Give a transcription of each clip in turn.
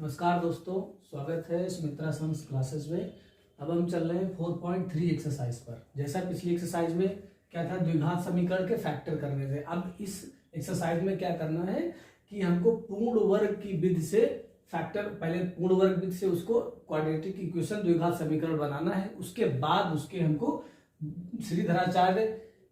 नमस्कार दोस्तों, स्वागत है सुमित्रा सन्स क्लासेस में। अब हम चल रहे हैं 4.3 एक्सरसाइज पर। जैसा पिछली एक्सरसाइज में क्या था, द्विघात समीकरण के फैक्टर करने थे। अब इस एक्सरसाइज में क्या करना है कि हमको पूर्ण वर्ग की विधि से फैक्टर, पहले पूर्ण वर्ग विधि से उसको क्वाड्रेटिक इक्वेशन द्विघात समीकरण बनाना है। उसके बाद उसके हमको श्रीधराचार्य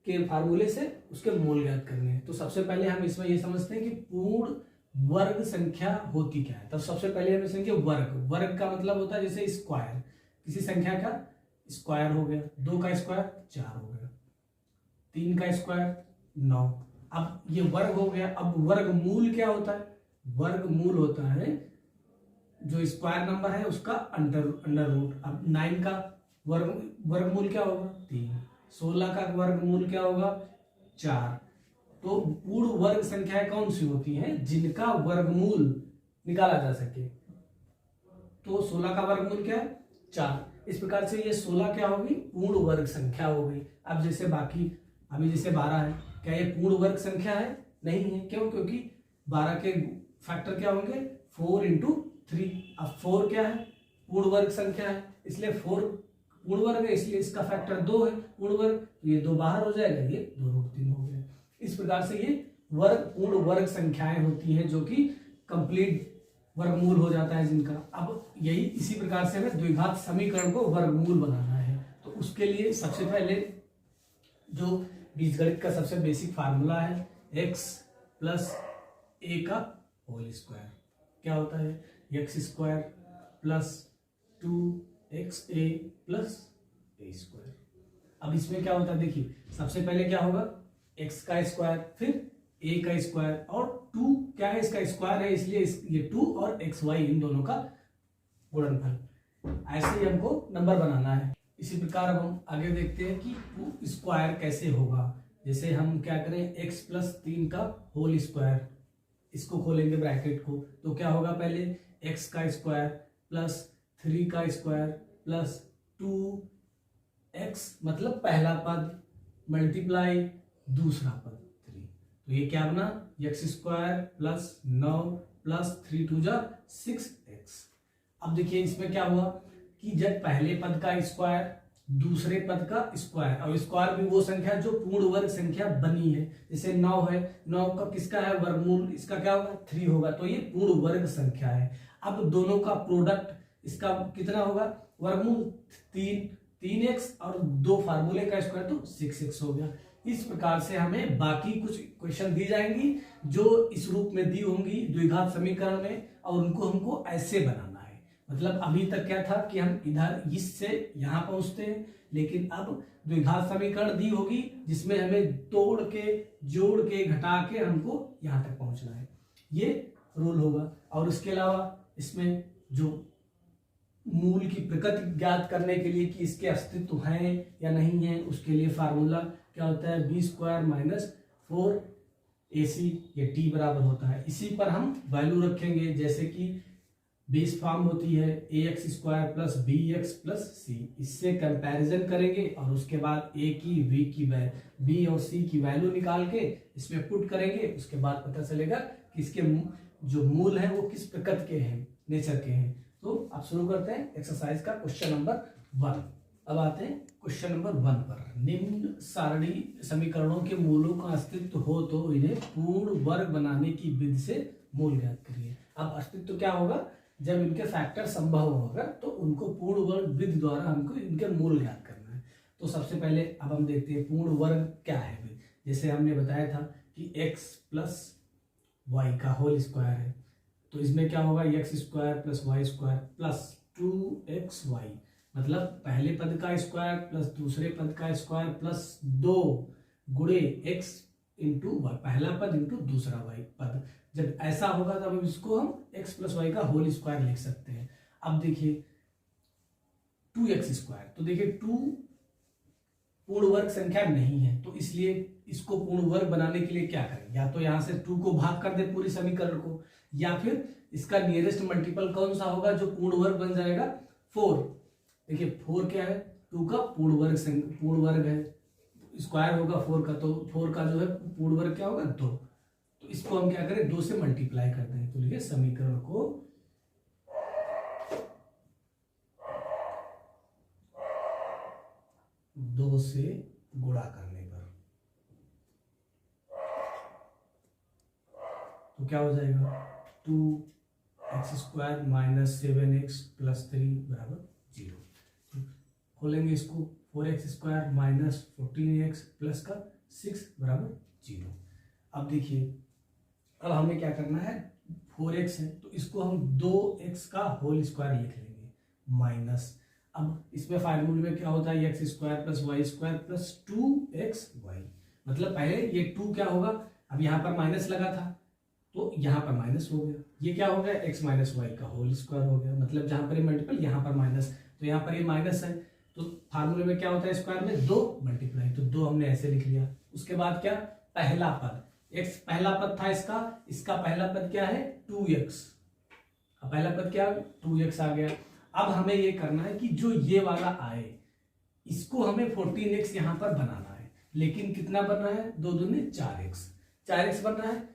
के फार्मूले से उसके मूल ज्ञात करने हैं। तो सबसे पहले हम इसमें ये समझते हैं कि पूर्ण वर्ग संख्या होती क्या है। तब सबसे पहले हम समझेंगे वर्ग। वर्ग का मतलब होता है जैसे स्क्वायर, किसी संख्या का स्क्वायर हो गया, 2 का स्क्वायर 4 हो गया, 3 का स्क्वायर 9। अब ये वर्ग हो गया। अब वर्गमूल क्या होता है? वर्गमूल होता है जो स्क्वायर नंबर है उसका अंडर रूट। अब 9 का वर्गमूल क्या होगा? 3। 16 का वर्गमूल क्या होगा? 4। तो पूर्ण वर्ग संख्याएं कौन सी होती हैं? जिनका वर्गमूल निकाला जा सके। तो 16 का वर्गमूल क्या है? 4। इस प्रकार से ये 16 क्या होगी? पूर्ण वर्ग संख्या हो गई। अब जैसे बाकी अभी जैसे 12 है, क्या ये पूर्ण वर्ग संख्या है? नहीं है। क्यों? क्योंकि 12 के फैक्टर क्या होंगे? 4 × 3। अब 4 क्या है? पूर्ण वर्ग संख्या है, इसलिए 4 पूर्ण वर्ग है, इसलिए इसका फैक्टर 2 है पूर्ण वर्ग। तो ये 2 बाहर हो जाएगा, ये 2√3 हो गया। इस प्रकार से ये वर्ग पूर्ण वर्ग संख्याएं होती हैं जो कि कंप्लीट वर्गमूल हो जाता है जिनका। अब यही इसी प्रकार से हमें द्विघात समीकरण को वर्गमूल बनाना है। तो उसके लिए सबसे पहले जो बीजगणित का सबसे बेसिक फार्मूला है, x + a का होल स्क्वायर क्या होता है? x² + 2xa + a²। अब इसमें क्या होता है, देखिए सबसे पहले क्या होगा? x का स्क्वायर, फिर a का स्क्वायर, और 2 क्या है? इसका स्क्वायर है, इसलिए ये 2 और xy इन दोनों का गुणनफल। ऐसे ही हमको नंबर बनाना है। इसी प्रकार अब हम आगे देखते हैं कि स्क्वायर कैसे होगा। जैसे हम क्या करें, x + 3 का होल स्क्वायर, इसको खोलेंगे ब्रैकेट को, तो क्या होगा? पहले x का स्क्वायर + 3 का स्क्वायर + 2x मतलब पहला पद मल्टीप्लाई दूसरा पद 3। तो ये क्या बना? x² + 9 + 3 × 2 = 6x। अब देखिए इसमें क्या हुआ कि जब पहले पद का स्क्वायर, दूसरे पद का स्क्वायर, और स्क्वायर भी वो संख्या जो पूर्ण वर्ग संख्या बनी है। जैसे 9 है, 9 का किसका है वर्गमूल? इसका क्या होगा? 3 होगा। तो ये पूर्ण वर्ग संख्या है। अब दोनों का प्रोडक्ट इसका कितना होगा? वर्गमूल 3x और 2 फार्मूले का स्क्वायर तो 6x हो गया। इस प्रकार से हमें बाकी कुछ क्वेश्चन दी जाएंगी जो इस रूप में दी होंगी द्विघात समीकरण में, और उनको हमको ऐसे बनाना है। मतलब अभी तक क्या था कि हम इधर इससे यहां पहुंचते हैं, लेकिन अब द्विघात समीकरण दी होगी जिसमें हमें तोड़ के, जोड़ के, घटा के हमको यहां तक पहुंचना है। ये रूल होगा। और उसके अलावा इसमें जो मूल की प्रकृति ज्ञात करने के लिए कि इसके अस्तित्व हैं या नहीं है, उसके लिए फार्मूला क्या होता है? b² - 4ac, ये t बराबर होता है। इसी पर हम वैल्यू रखेंगे, जैसे कि बेस फॉर्म होती है ax² + bx + c। इससे कंपैरिजन करेंगे और उसके बाद a की, b और c की वैल्यू निकाल के इसमें पुट करेंगे। उसके बाद पता चलेगा कि इसके जो मूल हैं वो किस प्रकृति के हैं, नेचर के हैं। तो अब शुरू करते हैं एक्सरसाइज का क्वेश्चन नंबर 1। अब आते हैं क्वेश्चन नंबर 1 पर। निम्न सारणी समीकरणों के मूलों का अस्तित्व हो तो इन्हें पूर्ण वर्ग बनाने की विधि से मूल ज्ञात करिए। अब अस्तित्व क्या होगा? जब इनके फैक्टर संभव होगा तो उनको पूर्ण वर्ग विधि द्वारा हमको इनके मूल ज्ञात करना है। तो सबसे पहले अब हम देखते हैं पूर्ण वर्ग क्या है। जैसे हमने बताया था कि x + y का होल स्क्वायर है, तो इसमें क्या होगा? x² + y² + 2xy मतलब पहले पद का स्क्वायर प्लस दूसरे पद का स्क्वायर प्लस 2 गुणे x × y, पहला पद इंटू दूसरा y पद। जब ऐसा होगा तब इसको हम x + y का होल स्क्वायर लिख सकते हैं। अब देखिए 2x², तो देखिए 2 पूर्ण वर्ग संख्या नहीं है, तो इसलिए इसको पूर्ण वर्ग बनाने के लिए क्या करें? या तो यहां से 2 को भाग कर दे पूरी समीकरण को, या फिर इसका नियरेस्ट मल्टीपल कौन सा होगा जो पूर्ण वर्ग बन जाएगा? 4। देखिए 4 क्या है? 2 का पूर्ण वर्ग है, स्क्वायर होगा 4 का, तो 4 का जो है पूर्ण वर्ग क्या होगा? 2। तो इसको हम क्या करें? 2 से मल्टीप्लाई करते हैं। तो लिखिए समीकरण को से गुणा करने पर, तो क्या हो जाएगा 2x² माइनस 7x प्लस 3 बराबर 0। खोलेंगे इसको, 4x² माइनस 14x प्लस का 6 बराबर 0। अब देखिए, अब हमें क्या करना है, 4x है तो इसको हम 2x का होल स्क्वायर लिख लेंगे माइनस, अब इसमें फार्मूले में क्या होता है x² plus y² plus 2xy, मतलब पहले ये 2 क्या होगा, अब यहाँ पर माइनस लगा था तो यहाँ पर माइनस हो गया, ये क्या हो गया x माइनस वाई का होल स्क्वायर हो गया, मतलब जहां पर ये मल्टीपल यहाँ पर माइनस, तो यहाँ पर ये माइनस है तो फार्मूले में क्या होता है स्क्वायर में 2 मल्टीप्लाई, तो 2 हमने ऐसे लिख लिया। उसके बाद क्या, पहला पद x पहला पद था इसका पहला पद क्या है 2x, पहला पद क्या 2x आ गया। अब हमें ये करना है कि जो ये वाला आए इसको हमें 14x यहाँ पर बनाना है, लेकिन कितना बनना है, 2 दूनी 4x बनना है,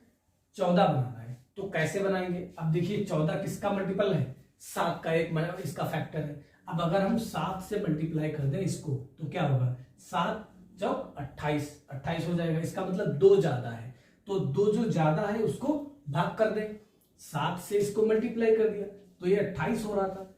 14 बनाना है। तो कैसे बनाएंगे, अब देखिए 14 किसका मल्टीपल है, 7 का एक इसका फैक्टर है। अब अगर हम 7 से मल्टीप्लाई कर दें इसको तो क्या होगा, 7 चौक 28 हो जाएगा, इसका मतलब 2 ज्यादा है, तो 2 जो ज्यादा है उसको भाग कर दें, 7 से इसको मल्टीप्लाई कर दिया तो ये 28 हो रहा था,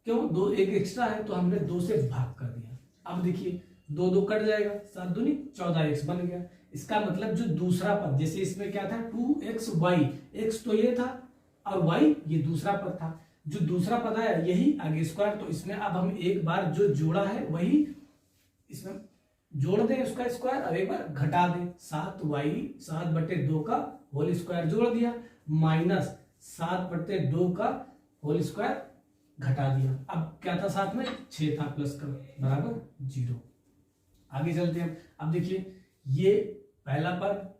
क्यों 2 एक एक्स्ट्रा है तो हमने 2 से भाग कर दिया। अब देखिए 2 कट जाएगा, 7 दूनी 14x बन गया। इसका मतलब जो दूसरा पद, जैसे इसमें क्या था 2xy, x तो ये था और y ये दूसरा पद था, जो दूसरा पद है यही आगे स्क्वायर, तो इसमें अब हम एक बार जो जोड़ा है वही इसमें जोड़ दें उसका स्क्वायर, अब एक बार घटा दें, 7/2 का होल स्क्वायर जोड़ दिया माइनस 7/2 का होल स्क्वायर घटा दिया। अब क्या था साथ में 6 था प्लस का बराबर 0। आगे चलते हैं, अब देखिए ये पहला पद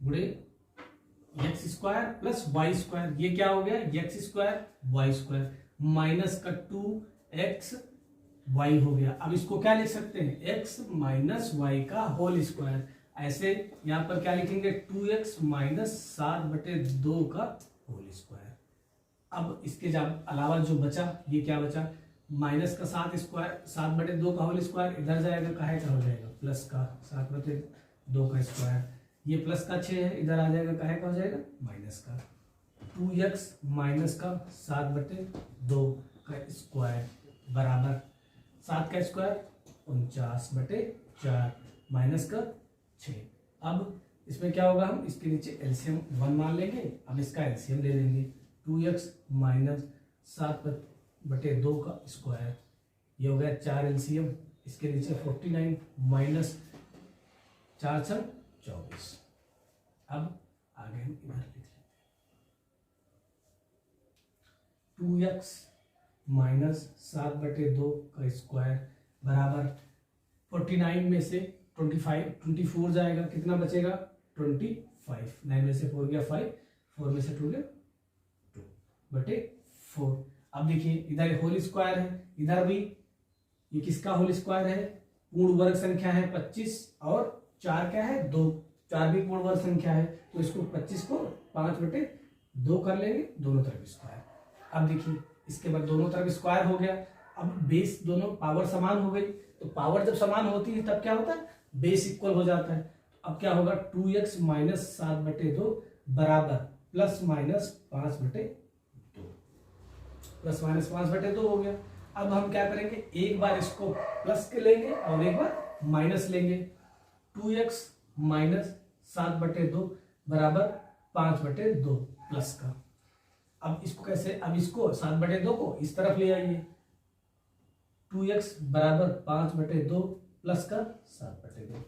गुणे x² प्लस y², ये क्या हो गया x² y² माइनस का 2xy हो गया। अब इसको क्या लिख सकते हैं, x माइनस वाई का होल स्क्वायर, ऐसे यहां पर क्या लिखेंगे 2x माइनस 7/2 का होल स्क्वायर। अब इसके अलावा जो बचा, ये क्या बचा, माइनस का 7/2 का होल स्क्वायर इधर जाएगा, काहे का हो जाएगा प्लस का 7/2 का स्क्वायर, ये प्लस का 6 है इधर आ जाएगा, काहे का हो जाएगा माइनस का 2x माइनस का 7/2 का स्क्वायर बराबर 7 का स्क्वायर 49/4 माइनस का 6। अब इसमें क्या होगा, हम इसके नीचे एलसीएम 1 मान लेंगे, अब इसका एलसीएम ले लेंगे, 2x माइनस 7/2 का स्क्वायर, ये हो गया 4 एलसीएम, इसके नीचे 49 माइनस 4 × 24। अब आगे हम इधर लिख लेते हैं 2x माइनस 7/2 का स्क्वायर बराबर 49 में से 24 जाएगा, कितना बचेगा 25, 9 में से 4 गया 5, 4 में से 2 गया 2/4। अब देखिए इधर होल स्क्वायर है, इधर भी ये किसका होल स्क्वायर है, पूर्ण वर्ग संख्या है 25 और 4 क्या है 2, 4 भी पूर्ण वर्ग संख्या है, तो इसको 25 को 5/2 कर लेंगे, दोनों तरफ स्क्वायर। अब देखिए इसके बाद दोनों तरफ स्क्वायर हो गया, अब बेस दोनों पावर समान हो गई, तो पावर जब समान होती है तब क्या होता है, बेस इक्वल हो जाता है। तो अब क्या होगा 2x माइनस 7/2 बराबर प्लस माइनस 5/2, प्लस माइनस 5/2 हो गया। अब हम क्या करेंगे, एक बार इसको प्लस के लेंगे और एक बार माइनस लेंगे, 2x माइनस 7/2 बराबर 5/2 प्लस का। अब इसको कैसे, अब इसको 7/2 को इस तरफ ले आइए, 2x बराबर 5/2 प्लस का 7/2।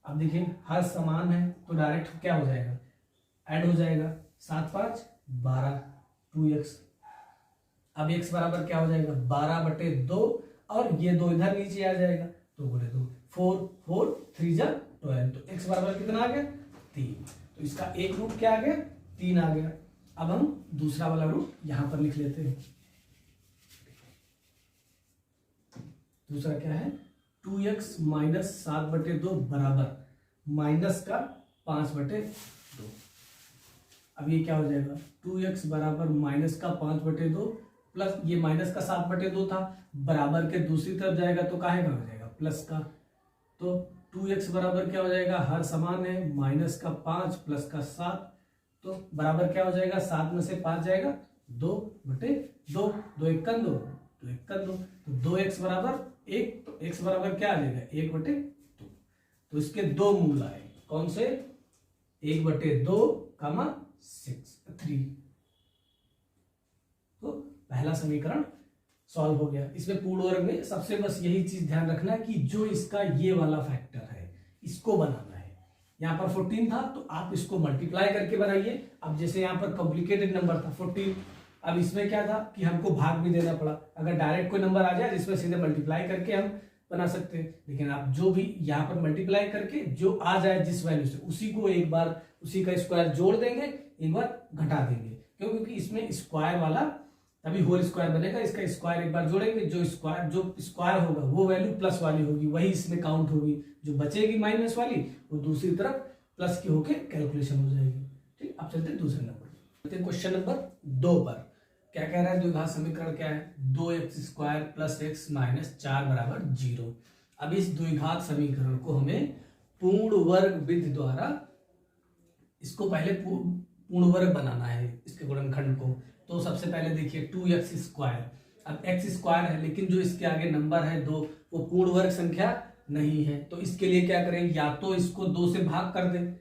अब देखिए हर समान है तो डायरेक्ट क्या हो जाएगा, ऐड हो जाएगा, 7 5 12 2x। अब x बराबर क्या हो जाएगा 12/2 और ये 2 इधर नीचे आ जाएगा तो बोले 2 4 4 3 जा 12, तो x बराबर कितना आ गया 3, तो इसका एक रूट क्या आ गया 3 आ गया। अब हम दूसरा वाला रूट यहां पर लिख लेते हैं, दूसरा क्या है 2x माइनस 7/2 बराबर माइनस का 5/2। अब ये क्या हो जाएगा 2x बराबर माइनस का 5/2 प्लस ये माइनस का 7/2 था, बराबर के दूसरी तरफ जाएगा तो काहे का हो जाएगा प्लस का, तो 2x बराबर क्या हो जाएगा, हर समान है, माइनस का 5 प्लस का 7, तो बराबर क्या हो जाएगा, 7 में से 5 जाएगा 2/2, 2 1 2, 2 1 2, तो 2x बराबर 1, तो x बराबर क्या आ जाएगा 1/2। तो इसके दो मूल आए, कौन से, 1/2 कामा 3। तो पहला समीकरण सॉल्व हो गया। इसमें पूर्ण वर्ग में सबसे बस यही चीज ध्यान रखना है कि जो इसका ये वाला फैक्टर है इसको बनाना है। यहाँ पर 14 था तो आप इसको मल्टीप्लाई करके बनाइए। अब जैसे यहाँ पर कॉम्प्लिकेटेड नंबर था 14, अब इसमें क्या था कि हमको भाग भी देना पड़ा। अगर डायरेक्ट कोई नंबर आ जाए जिसमें सीधे मल्टीप्लाई करके हम बना सकते हैं, लेकिन आप जो भी यहाँ पर मल्टीप्लाई करके जो आ जाए जिस वैल्यू से उसी को एक बार उसी का स्क्वायर जोड़ देंगे, एक बार घटा देंगे। क्यों? क्योंकि इसमें स्क्वायर वाला तभी होल स्क्वायर बनेगा। इसका स्क्वायर एक बार जोड़ेंगे, जो स्क्वायर होगा वो वैल्यू प्लस वाली होगी, वही इसमें काउंट होगी। जो बचेगी माइनस वाली वो दूसरी तरफ प्लस की होके कैलकुलेशन हो जाएगी। ठीक, अब चलते हैं दूसरे नंबर, क्वेश्चन नंबर 2 पर। क्या कह रहा है, द्विघात समीकरण क्या है, 2x² प्लस x माइनस 4 बराबर 0। अब इस द्विघात समीकरण को हमें पूर्ण वर्ग विधि द्वारा इसको पहले पूर्ण वर्ग बनाना है, इसके गुणनखंड को। तो सबसे पहले देखिए 2x², अब x² है लेकिन जो इसके आगे नंबर है 2 वो पूर्ण वर्ग संख्या नहीं है, तो इसके लिए क्या करें, या तो इसको 2 से भाग कर दें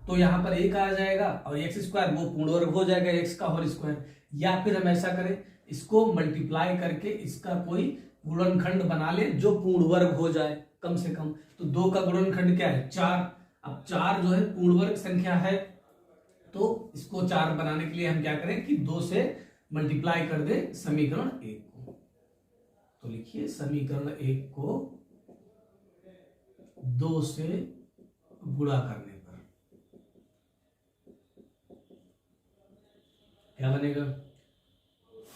तो यहाँ पर 1 आ जाएगा और x² वो पूर्ण वर्ग हो जाएगा, x का होल स्क्वायर। या फिर हम ऐसा करें, इसको मल्टीप्लाई करके इसका कोई गुणनखंड बना ले जो पूर्ण वर्ग हो जाए कम से कम। तो 2 का गुणनखंड क्या है, 4। अब 4 जो है पूर्ण वर्ग संख्या है, तो इसको 4 बनाने के लिए हम क्या करें कि 2 से मल्टीप्लाई कर दे समीकरण 1 को। तो लिखिए समीकरण 1 को 2 से गुणा करने पर क्या बनेगा,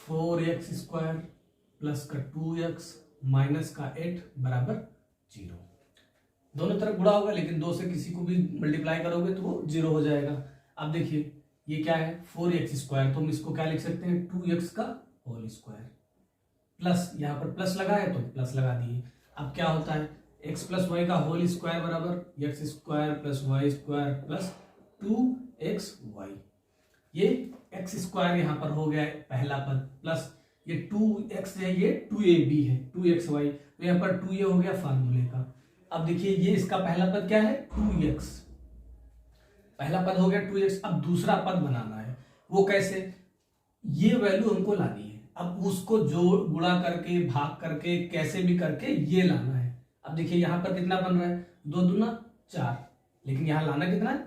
4x² प्लस का 2x माइनस का 8 बराबर 0। दोनों तरफ गुणा होगा लेकिन 2 से किसी को भी मल्टीप्लाई करोगे तो वो 0 हो जाएगा। अब देखिए ये क्या है, 4x², तो हम इसको क्या लिख सकते हैं, 2x का होल स्क्वायर प्लस, यहाँ पर प्लस लगा है तो प्लस लगा दिए। अब क्या होता है, x प्लस वाई का होल स्क्वायर बराबर x² plus y² plus 2xy। ये x² यहाँ पर हो गया है पहला पद, प्लस ये 2x है, ये 2ab है, 2xy, तो यहाँ पर 2a हो गया फार्मूले का। अब देखिए ये इसका पहला पद क्या है, 2x, पहला पद हो गया 2x। अब दूसरा पद बनाना है, वो कैसे, ये वैल्यू हमको लानी है, अब उसको जोड़ गुणा करके भाग करके कैसे भी करके ये लाना है। अब देखिए यहाँ पर कितना बन रहा है, 2 दूना 4, लेकिन यहाँ लाना कितना है,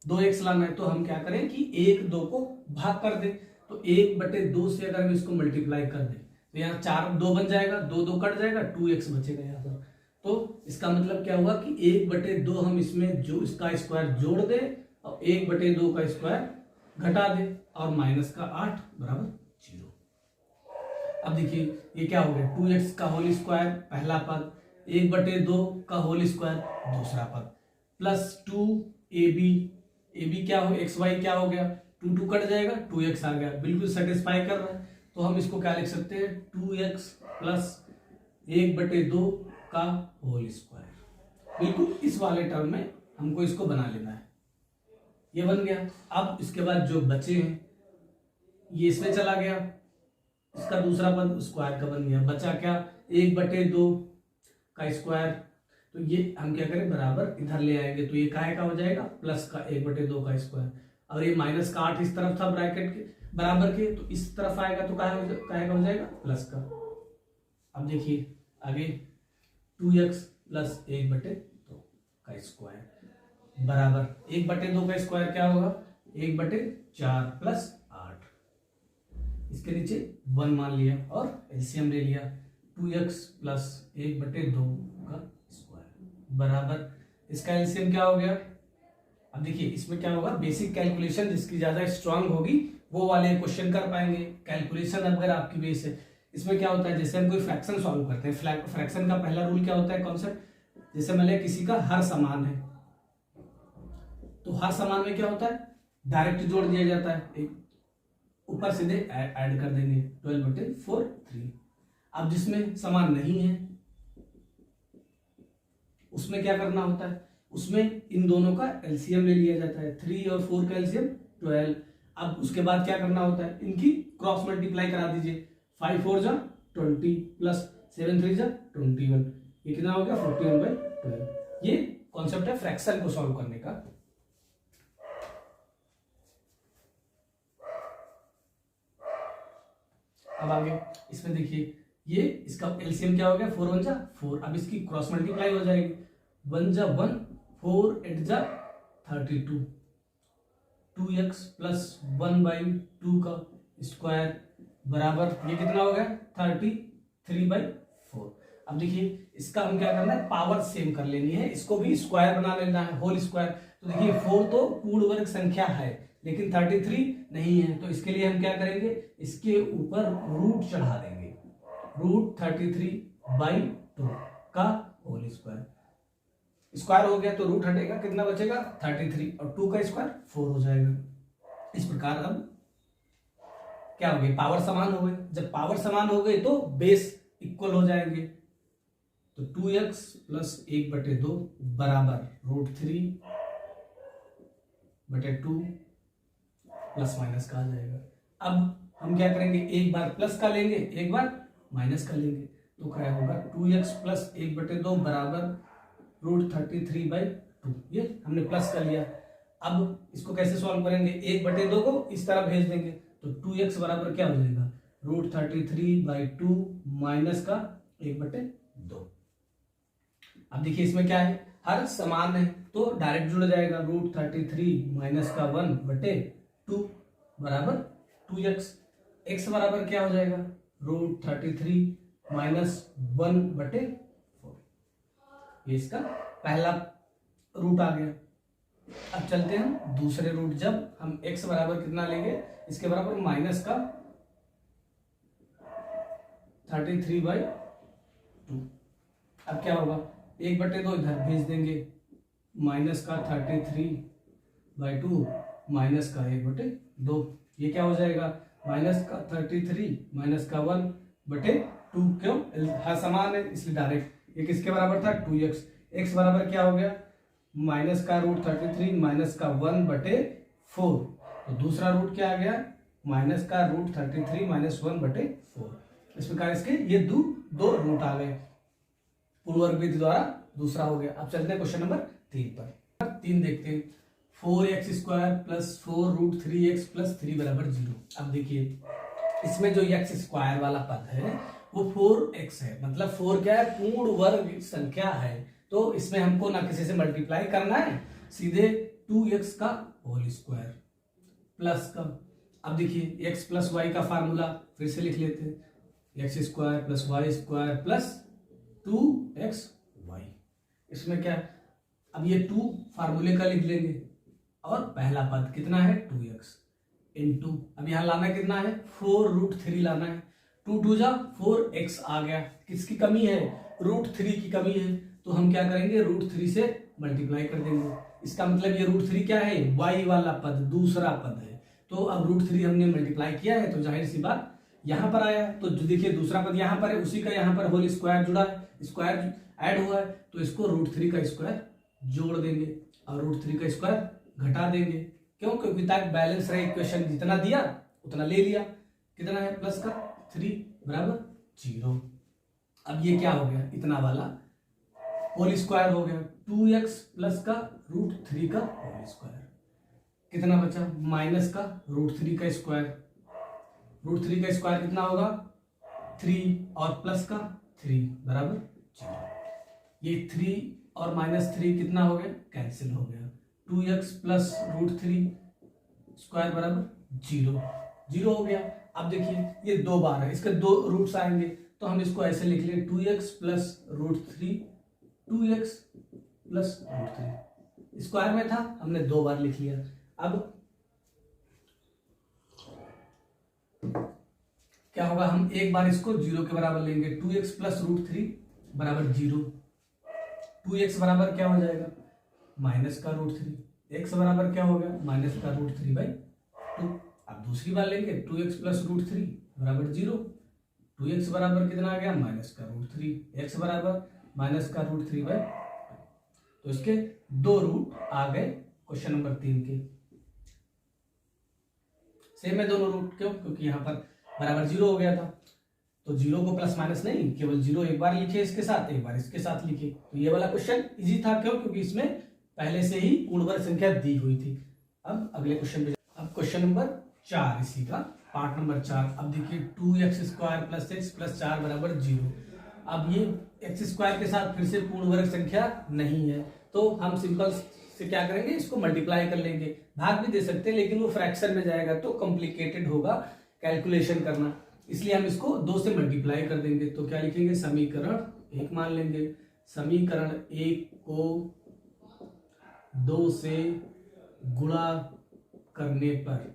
2x लाना है। तो हम क्या करें कि 1 2 को भाग कर दें, तो 1/2 से अगर हम इसको मल्टीप्लाई कर दें तो यहाँ 4 2 बन जाएगा, 2 2 कट जाएगा, 2x बचेगा यहाँ पर। तो इसका मतलब क्या हुआ कि 1/2 हम इसमें जो इसका स्क्वायर जोड़ दे और 1/2 का स्क्वायर घटा दे और माइनस का 8 बराबर 0। अब देखिए ये क्या हो गया, 2x का होल स्क्वायर पहला पद, 1/2 का होल स्क्वायर दूसरा पद, प्लस 2ab क्या हो, xy क्या हो गया, 2 2 कट जाएगा, 2x आ गया, बिल्कुल सेटिस्फाई कर रहा है। तो हम इसको क्या लिख सकते हैं, 2x प्लस 1/2 का होल स्क्वायर। बिल्कुल इस वाले टर्म में हमको इसको बना लेना है, ये बन गया। अब इसके बाद जो बचे हैं ये इसमें चला गया, इसका दूसरा पद स्क्वायर का बन गया, बचा क्या, 1/2 का स्क्वायर। तो ये हम क्या करें, बराबर इधर ले आएंगे, तो ये काहे का हो जाएगा, प्लस का 1/2 का स्क्वायर, और ये माइनस का 8 इस तरफ था ब्रैकेट के बराबर के, तो इस तरफ आएगा तो काहे का हो जाएगा, प्लस का। अब देखिए आगे 2x प्लस 1/2 का स्क्वायर बराबर 1/2 का स्क्वायर क्या होगा, 1/4 प्लस 8, इसके नीचे 1 मान लिया और एलसीएम ले लिया, 2x प्लस 1/2 का स्क्वायर बराबर, इसका एलसीएम क्या हो गया। अब देखिए इसमें क्या होगा, बेसिक कैलकुलेशन जिसकी ज्यादा स्ट्रांग होगी वो वाले क्वेश्चन कर पाएंगे। कैलकुलेशन अगर आपकी बेस है, इसमें क्या होता है, जैसे हम कोई फ्रैक्शन सॉल्व करते हैं, फ्रैक्शन का पहला रूल क्या होता है, कॉन्सेप्ट, जैसे मान लिया किसी का हर समान है, तो हर समान में क्या होता है, डायरेक्ट जोड़ दिया जाता है, एक ऊपर सीधे ऐड कर देंगे, 12/4 3। अब जिसमें समान नहीं है उसमें क्या करना होता है, उसमें इन दोनों का एलसीएम ले लिया जाता है, 3 और 4 का एलसीएम 12। अब उसके बाद क्या करना होता है, इनकी क्रॉस मल्टीप्लाई करा दीजिए, 5 4 जा 20 प्लस 7 3 जा 21, ये कितना हो गया 41/12। ये कॉन्सेप्ट है फ्रैक्शन को सॉल्व करने का। अब आगे इसमें देखिए, ये इसका एलसीएम क्या हो गया, 4 1 जा 4। अब इसकी क्रॉस मल्टीप्लाई हो जाएगी, 1 जा 1, 4 8 जा 32, 2x प्लस 1/2 का स्क्वायर बराबर ये कितना हो गया 33/4। अब देखिए इसका हम क्या करना है, पावर सेम कर लेनी है, इसको भी स्क्वायर बना लेना है, होल स्क्वायर। तो देखिए 4 तो पूर्ण वर्ग संख्या है लेकिन 33 नहीं है, तो इसके लिए हम क्या करेंगे, इसके ऊपर रूट चढ़ा देंगे, √33/2 का होल स्क्वायर। स्क्वायर हो गया तो रूट हटेगा, कितना बचेगा 33, और 2 का स्क्वायर 4 हो जाएगा। इस प्रकार अब क्या हो गया, पावर समान हो गए। जब पावर समान हो गए तो बेस इक्वल हो जाएंगे, तो 2x प्लस 1/2 बराबर √3/2 प्लस माइनस का आ जाएगा। अब हम क्या करेंगे, एक बार प्लस का लेंगे, एक बार माइनस का लेंगे, तो क्या होगा 2x प्लस 1/2 बराबर √33/2। ये हमने प्लस कर लिया। अब इसको कैसे सॉल्व करेंगे, 1/2 को इस तरफ भेज देंगे, तो 2x बराबर क्या हो जाएगा √33/2 माइनस का 1/2। अब देखिए इसमें क्या है, हर समान है तो डायरेक्ट जुड़ जाएगा, √33 माइनस का 1/2 बराबर 2x। x बराबर क्या हो जाएगा √33 माइनस 1/4। ये इसका पहला रूट आ गया। अब चलते हैं दूसरे रूट, जब हम x बराबर कितना लेंगे, इसके बराबर माइनस का 33/2। अब क्या होगा, 1/2 इधर भेज देंगे, माइनस का 33/2 माइनस का 1/2। ये क्या हो जाएगा, माइनस का 33 माइनस का 1/2। क्यों, हर समान है इसलिए डायरेक्ट। ये किसके बराबर था 2x। x बराबर क्या हो गया, माइनस का √33 माइनस का 1/4। तो दूसरा रूट क्या आ गया, माइनस का √33 माइनस 1/4। इस प्रकार इसके ये दो रूट आ गए, पूर्ववर्ग विधि द्वारा दूसरा हो गया। अब चलते हैं क्वेश्चन नंबर 3 पर। 3 देखते हैं, 4x² प्लस 4√3x प्लस 3 बराबर 0। अब देखिए इसमें जो x² वाला पद है वो 4x है, मतलब 4 क्या है, पूर्ण वर्ग संख्या है, तो इसमें हमको ना किसी से मल्टीप्लाई करना है, सीधे 2x का होल स्क्वायर प्लस का। अब देखिए x प्लस y का फार्मूला फिर से लिख लेते हैं, x² plus y² plus 2xy। इसमें क्या, अब ये 2 फार्मूले का लिख लेंगे, और पहला पद कितना है 2x इंटू, अब यहां लाना कितना है 4√3 लाना है, 2 2 जा 4x आ गया। किसकी कमी है, √3 की कमी है, तो हम क्या करेंगे √3 से मल्टीप्लाई कर देंगे। इसका मतलब ये √3 क्या है, y वाला पद, दूसरा पद है, तो अब √3 हमने मल्टीप्लाई किया है तो जाहिर सी बात यहां पर आया, तो जो देखिए दूसरा पद यहां पर है, उसी का यहां पर होल स्क्वायर जुड़ा है, स्क्वायर ऐड हुआ है, तो इसको √3 का स्क्वायर जोड़ देंगे और √3 का स्क्वायर घटा देंगे। क्यों, क्योंकि ताकि बैलेंस रहे इक्वेशन, जितना दिया उतना ले लिया। कितना है, प्लस का 3 बराबर 0। अब ये क्या हो गया, इतना वाला होल स्क्वायर हो गया, 2x प्लस का √3 का होल स्क्वायर। कितना बचा, माइनस का √3 का स्क्वायर। √3 का स्क्वायर कितना होगा 3, और प्लस का 3 बराबर 0। ये 3 और -3 कितना हो गया, कैंसिल हो गया। 2x प्लस √3 स्क्वायर बराबर 0, 0 हो गया। अब देखिए ये 2 बार है, इसके 2 रूट्स आएंगे, तो हम इसको ऐसे लिख लें 2x plus √3, 2x plus √3। Square में था, हमने 2 बार लिख लिया। अब क्या होगा, हम एक बार इसको 0 के बराबर लेंगे, 2x प्लस √3 बराबर 0। 2x बराबर क्या हो जाएगा, माइनस का √3। x बराबर क्या हो गया, माइनस का √3/2। अब दूसरी बार लेंगे, 2x प्लस √3 बराबर 0। 2x बराबर कितना आ गया, माइनस का √3। x बराबर माइनस का √3/2। तो इसके 2 रूट आ गए क्वेश्चन नंबर 3 के। सेम है दोनों रूट, क्यों? क्योंकि यहाँ पर बराबर 0 हो गया था, तो 0 को प्लस माइनस नहीं, केवल 0 एक बार लिखे इसके साथ, एक बार इसके साथ लिखे। तो ये वाला क्वेश्चन इजी था, क्यों? क्योंकि इसमें पहले से ही पूर्ण वर्ग संख्या दी हुई थी। अब अगले क्वेश्चन पे, अब क्वेश्चन नंबर 4 इसी का पार्ट नंबर 4। अब देखिए 2x² + x + 4 = 0। अब ये x² के साथ फिर से पूर्ण वर्ग संख्या नहीं है, तो हम सिंपल से क्या करेंगे, इसको मल्टीप्लाई कर लेंगे। भाग भी दे सकते हैं, लेकिन वो फ्रैक्शन में जाएगा तो कॉम्प्लिकेटेड होगा कैलकुलेशन करना, इसलिए हम इसको 2 से मल्टीप्लाई कर देंगे। तो क्या लिखेंगे, समीकरण 1 मान लेंगे। समीकरण 1 को 2 से गुणा करने पर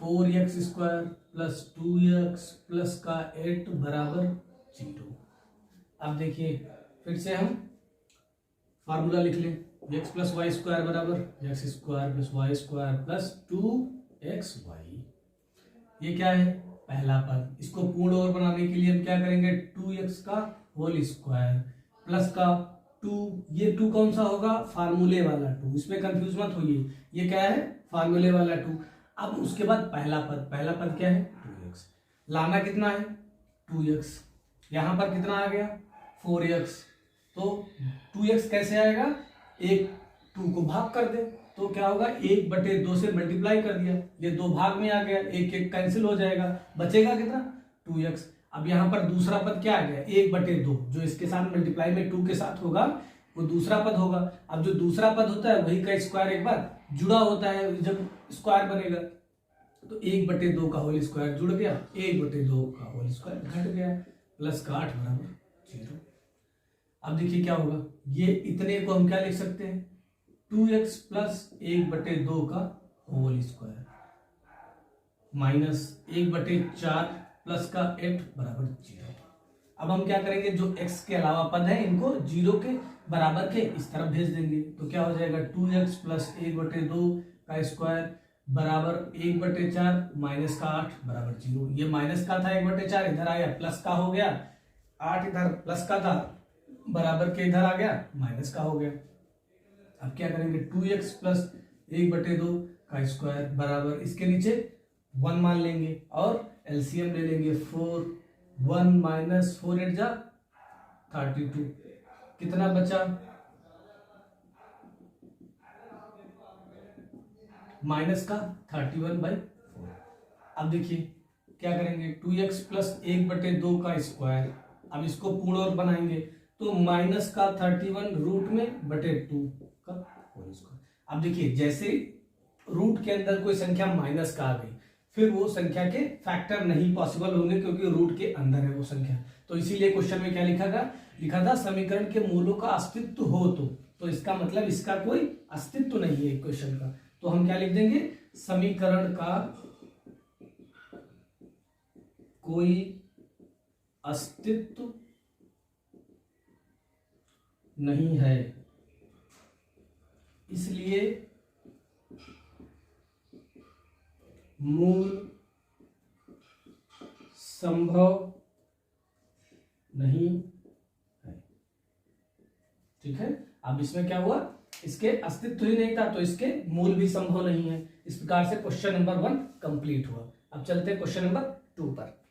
4x² + 2x + 8 = 0। अब देखिए फिर से हम फार्मूला लिख लें, x + y² = x² + y² + 2xy। ये क्या है, पहला पद। इसको पूर्ण और बनाने के लिए हम क्या करेंगे, 2x का होल स्क्वायर प्लस का 2, ये 2 कौन सा होगा, फार्मूले वाला 2, इसमें कंफ्यूज मत होइए, ये क्या है, फार्मूले वाला 2। अब उसके बाद पहला पद क्या है, 2x। लाना कितना है, 2x। यहां पर कितना आ गया, 4x। तो 2x कैसे आएगा, 2 को भाग कर दे, तो क्या होगा, 1/2 से मल्टीप्लाई कर दिया, ये 2 भाग में आ गया, 1 कैंसिल हो जाएगा, बचेगा कितना, 2x। अब यहाँ पर दूसरा पद क्या आ गया, 1/2, जो इसके साथ मल्टीप्लाई में 2 के साथ होगा वो दूसरा पद होगा। अब जो दूसरा पद होता है वही का स्क्वायर एक बार जुड़ा होता है, जब स्क्वायर बनेगा तो 1/2 का होल स्क्वायर जुड़ गया, 1/2 का होल स्क्वायर घट गया, प्लस का 8 = 0। अब देखिए क्या होगा, ये इतने को हम क्या लिख सकते हैं, 2x + 1/2 का होल स्क्वायर माइनस 1/4 प्लस का 8 = 0। अब हम क्या करेंगे, जो x के अलावा पद है इनको 0 के बराबर के इस तरफ भेज देंगे, तो क्या हो जाएगा, 2x + 1/2 का स्क्वायर बराबर 1/4 माइनस का 8 = 0। ये माइनस का था 1/4, इधर आया प्लस का हो गया, 8 इधर प्लस का था बराबर के इधर आ गया माइनस का हो गया। अब क्या करेंगे, 2x + 1/2 का स्क्वायर बराबर इसके नीचे 1 मान लेंगे और एलसीएम ले लेंगे, 4 1 - 4 8 जा 32, कितना बचा, माइनस का 31/4। अब देखिए क्या करेंगे, 2x + 1/2 का स्क्वायर, अब इसको पूर्ण और बनाएंगे तो माइनस का 31 रूट में बटे 2 का होल स्क्वायर। अब देखिए जैसे रूट के अंदर कोई संख्या माइनस का आ गई, फिर वो संख्या के फैक्टर नहीं पॉसिबल होंगे, क्योंकि रूट के अंदर है वो संख्या। तो इसीलिए क्वेश्चन में क्या लिखा था, समीकरण के मूलों का अस्तित्व हो तो इसका मतलब इसका कोई अस्तित्व नहीं है इक्वेशन का, तो हम क्या लिख देंगे, समीकरण का कोई अस्तित्व नहीं है, इसलिए मूल संभव नहीं है। ठीक है, अब इसमें क्या हुआ, इसके अस्तित्व ही नहीं था तो इसके मूल भी संभव नहीं है। इस प्रकार से क्वेश्चन नंबर 1 कंप्लीट हुआ। अब चलते हैं क्वेश्चन नंबर 2 पर।